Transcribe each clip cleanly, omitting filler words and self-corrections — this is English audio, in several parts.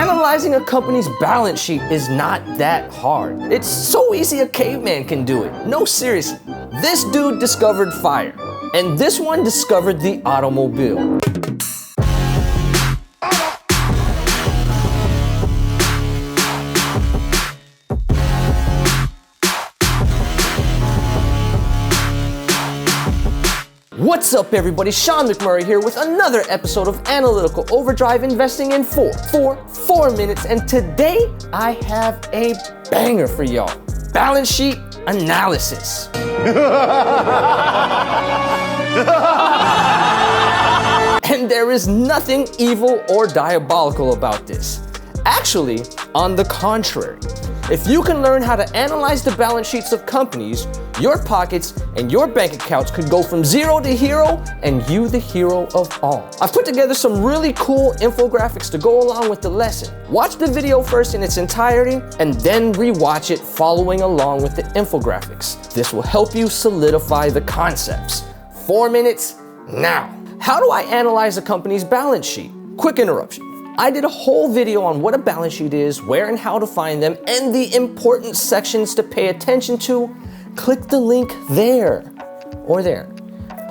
Analyzing a company's balance sheet is not that hard. It's so easy a caveman can do it. No, seriously. This dude discovered fire, and this one discovered the automobile. What's up, everybody? Sean McMurray here with another episode of Analytical Overdrive, investing in 4 minutes. And today I have a banger for y'all. Balance sheet analysis. And there is nothing evil or diabolical about this. Actually, on the contrary. If you can learn how to analyze the balance sheets of companies, your pockets and your bank accounts could go from zero to hero, and you the hero of all. I've put together some really cool infographics to go along with the lesson. Watch the video first in its entirety and then rewatch it following along with the infographics. This will help you solidify the concepts. 4 minutes now. How do I analyze a company's balance sheet? Quick interruption. I did a whole video on what a balance sheet is, where and how to find them, and the important sections to pay attention to. Click the link there or there.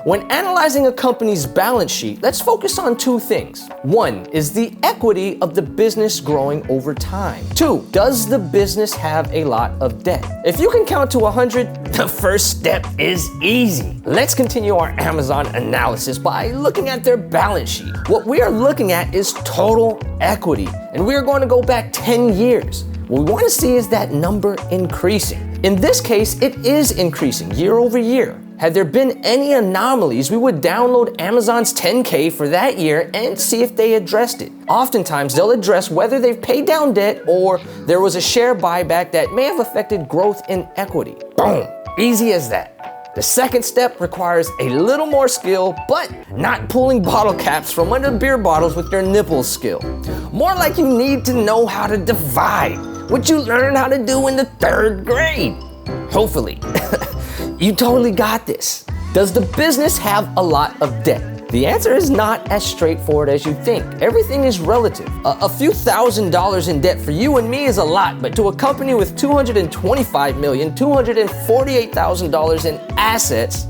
When analyzing a company's balance sheet, let's focus on two things. One is the equity of the business growing over time. Two, does the business have a lot of debt? If you can count to 100, the first step is easy. Let's continue our Amazon analysis by looking at their balance sheet. What we are looking at is total equity, and we are going to go back 10 years. What we want to see is that number increasing. In this case, it is increasing year over year. Had there been any anomalies, we would download Amazon's 10K for that year and see if they addressed it. Oftentimes, they'll address whether they've paid down debt or there was a share buyback that may have affected growth in equity. Boom, easy as that. The second step requires a little more skill, but not pulling bottle caps from under beer bottles with your nipples skill. More like you need to know how to divide, what you learned how to do in the 3rd grade. Hopefully. You totally got this. Does the business have a lot of debt? The answer is not as straightforward as you think. Everything is relative. A few $1,000s in debt for you and me is a lot, but to a company with $225,248,000 in assets,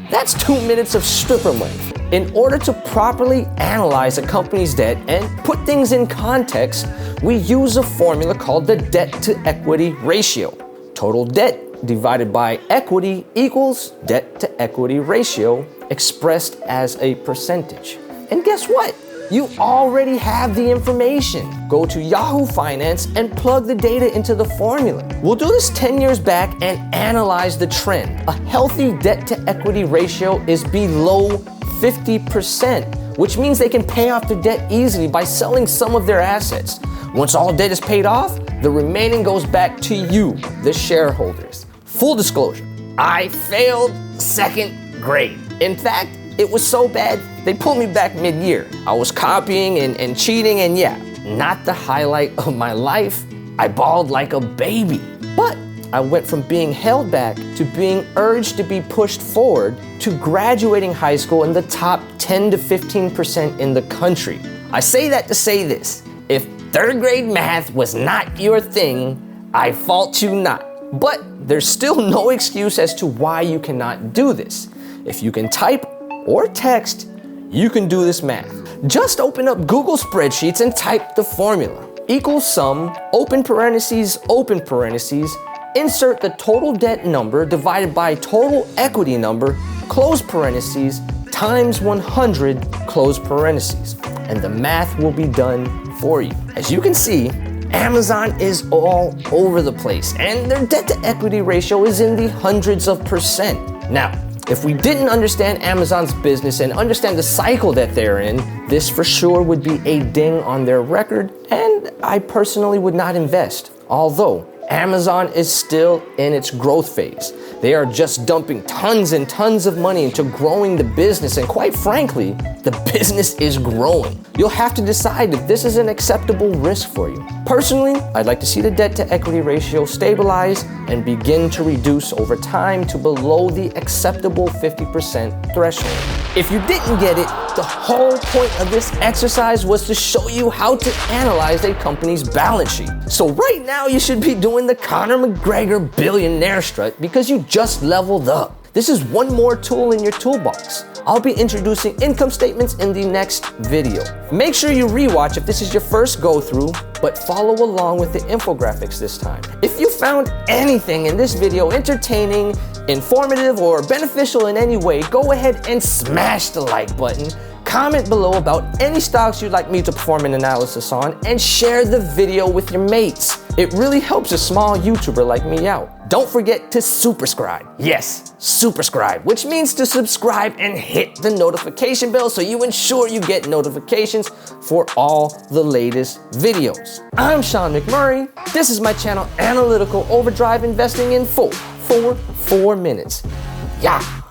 that's 2 minutes of stripper money. In order to properly analyze a company's debt and put things in context, we use a formula called the debt to equity ratio. Total debt divided by equity equals debt to equity ratio expressed as a percentage. And guess what? You already have the information. Go to Yahoo Finance and plug the data into the formula. We'll do this 10 years back and analyze the trend. A healthy debt to equity ratio is below 50%, which means they can pay off their debt easily by selling some of their assets. Once all debt is paid off, the remaining goes back to you, the shareholders. Full disclosure, I failed 2nd grade. In fact, it was so bad, they pulled me back mid-year. I was copying and cheating, and yeah, not the highlight of my life. I bawled like a baby. But I went from being held back to being urged to be pushed forward to graduating high school in the top 10 to 15% in the country. I say that to say this. If 3rd grade math was not your thing, I fault you not. But there's still no excuse as to why you cannot do this. If you can type or text, you can do this math. Just open up Google Spreadsheets and type the formula. Equals sum, open parentheses, insert the total debt number divided by total equity number, close parentheses, times 100, close parentheses. And the math will be done for you. As you can see, Amazon is all over the place, and their debt to equity ratio is in the hundreds of percent. Now, if we didn't understand Amazon's business and understand the cycle that they're in, this for sure would be a ding on their record, and I personally would not invest. Although, Amazon is still in its growth phase. They are just dumping tons and tons of money into growing the business, and quite frankly, the business is growing. You'll have to decide if this is an acceptable risk for you. Personally, I'd like to see the debt to equity ratio stabilize and begin to reduce over time to below the acceptable 50% threshold. If you didn't get it, the whole point of this exercise was to show you how to analyze a company's balance sheet. So right now you should be doing the Conor McGregor billionaire strut because you just leveled up. This is one more tool in your toolbox. I'll be introducing income statements in the next video. Make sure you rewatch if this is your first go through, but follow along with the infographics this time. If you found anything in this video entertaining, informative, or beneficial in any way, go ahead and smash the like button. Comment below about any stocks you'd like me to perform an analysis on, and share the video with your mates. It really helps a small YouTuber like me out. Don't forget to superscribe. Yes, superscribe, which means to subscribe and hit the notification bell so you ensure you get notifications for all the latest videos. I'm Sean McMurray. This is my channel, Analytical Overdrive Investing in Full for 4 minutes. Yeah.